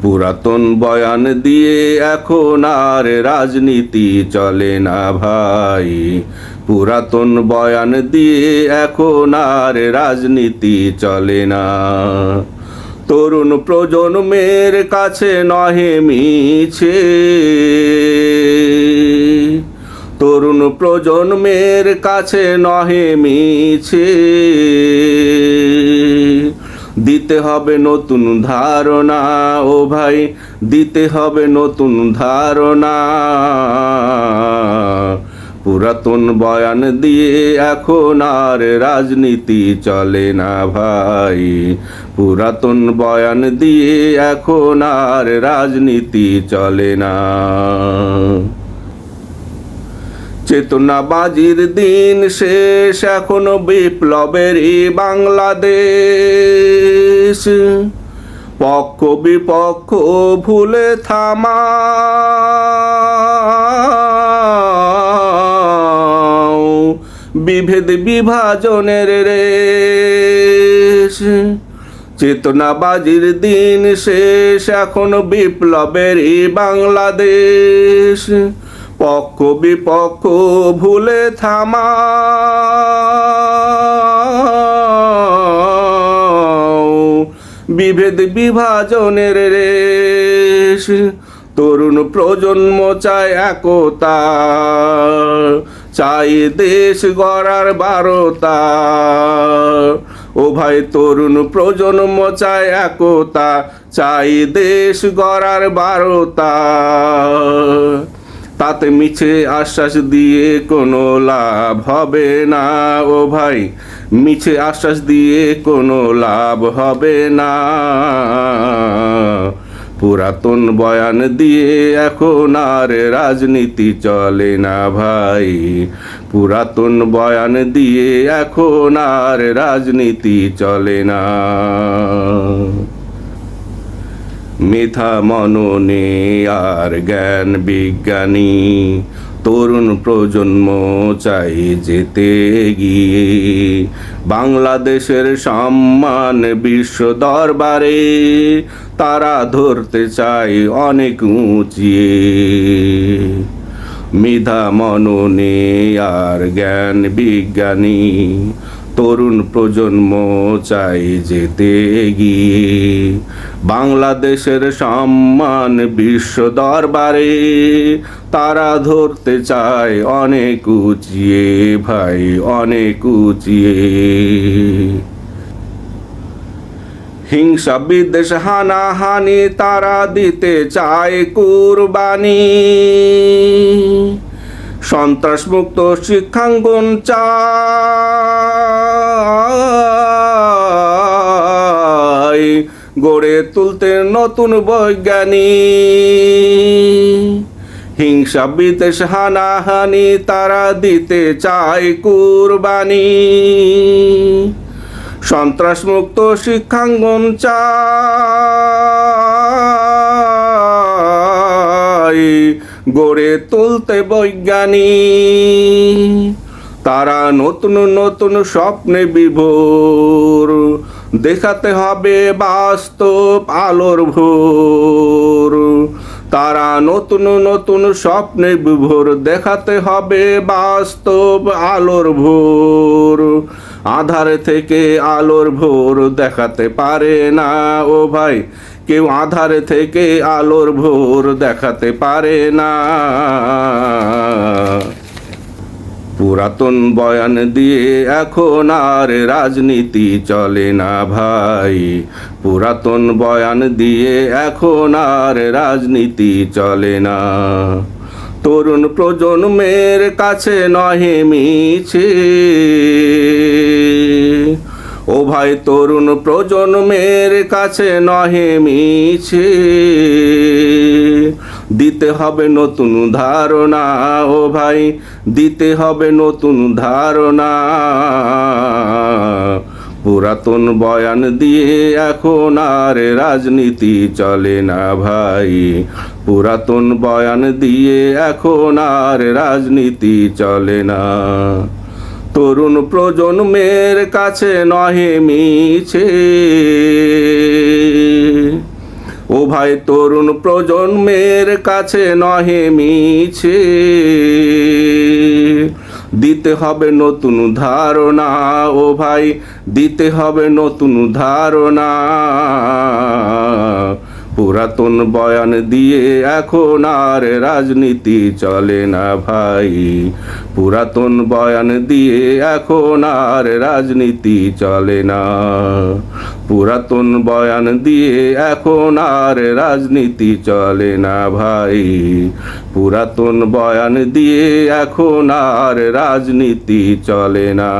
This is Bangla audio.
পুরাতন বয়ান দিয়ে এখন আর রাজনীতি চলে না ভাই। পুরাতন বয়ান দিয়ে এখন আর রাজনীতি চলে না। তরুণ প্রজন্মের কাছে নহে মিছে, তরুণ প্রজন্মের কাছে নহে মিছে। দিতে হবে নতুন ধারণা ও ভাই, দিতে হবে নতুন ধারণা। পুরাতন বয়ান দিয়ে এখন আর রাজনীতি চলে না ভাই। পুরাতন বয়ান দিয়ে এখন আর রাজনীতি চলে না। চেতনাবাজির দিন শেষ, এখনো বিপ্লবেরই বাংলাদেশ। পক্ষ বিপক্ষ ভুলে থামাও বিভেদ বিভাজনের রেশ। চেতনাবাজির দিন শেষ, এখনো বিপ্লবেরই বাংলাদেশ। পক্ষ বিপক্ষ ভুলে থামাও বিভেদ বিভাজনের রেশ। তরুণ প্রজন্ম চায় একতা, চাই দেশ গড়ার বারতা। ও ভাই, তরুণ প্রজন্ম চায় একতা, চাই দেশ গড়ার বারতা। তাতে মিছে আশ্বাস দিয়ে কোনো লাভ হবে না ও ভাই, মিছে আশ্বাস দিয়ে কোনো লাভ হবে না। পুরাতন বয়ান দিয়ে এখন আর রাজনীতি চলে না ভাই। পুরাতন বয়ান দিয়ে এখন আর রাজনীতি চলে না। মেধা মননে আর জ্ঞান বিজ্ঞানী তরুণ প্রজন্ম চাই যেতে গিয়ে। বাংলাদেশের সম্মান বিশ্ব দরবারে তারা ধরতে চায় অনেক উঁচিয়ে। মেধা মননে আর জ্ঞান বিজ্ঞানী তরুণ প্রজন্ম চাই যেতে গিয়ে। বাংলাদেশের সম্মান বিশ্ব দরবারে তারা ধরতে চায় অনেক উঁচিয়ে ভাই, অনেক উঁচিয়ে। হিংসা বিদ্বেষ হানাহানি তারা দিতে চায় কুরবানি। সন্ত্রাস মুক্ত শিক্ষাঙ্গন চাই গড়ে তুলতে নতুন বৈজ্ঞানিক। হিংসা বিদ্বেষ হানাহানি তারা দিতে চায় কুরবানি। সন্ত্রাস মুক্ত শিক্ষাঙ্গন চাই গড়ে তুলতে বৈজ্ঞানিক। তারা নতুন নতুন স্বপ্নে বিভোর, দেখাতে হবে বাস্তব আলোর ভোর। তারা নতুন নতুন স্বপ্নে বিভোর, দেখাতে হবে বাস্তব আলোর ভোর। আধার থেকে আলোর ভোর দেখাতে পারে না ও ভাই, কেউ আধার থেকে আলোর ভোর দেখাতে পারে না। পুরাতন বয়ান দিয়ে এখন আর রাজনীতি চলে না ভাই। পুরাতন বয়ান দিয়ে এখন আর রাজনীতি চলে না। তরুণ প্রজন্মের কাছে নহে মিছে, ও ভাই, তরুণ প্রজন্মের কাছে নহে মিছে। দিতে হবে নতুন ধারণা ও ভাই, দিতে হবে নতুন ধারণা। পুরাতন বয়ান দিয়ে এখন আর রাজনীতি চলে না ভাই। পুরাতন বয়ান দিয়ে এখন আর রাজনীতি চলে না। তরুণ প্রজন্মের কাছে নহে মিছে, ও ভাই তরুণ প্রজন্মের কাছে নহে মিছে দিতে হবে নতুন ধারণা, ও ভাই দিতে হবে নতুন ধারণা। পুরাতন বয়ান দিয়ে এখন আর রাজনীতি চলে না ভাই, পুরাতন বয়ান দিয়ে এখন আর রাজনীতি চলে না, পুরাতন বয়ান দিয়ে এখন আর রাজনীতি চলে না ভাই, পুরাতন বয়ান দিয়ে এখন আর রাজনীতি চলে না।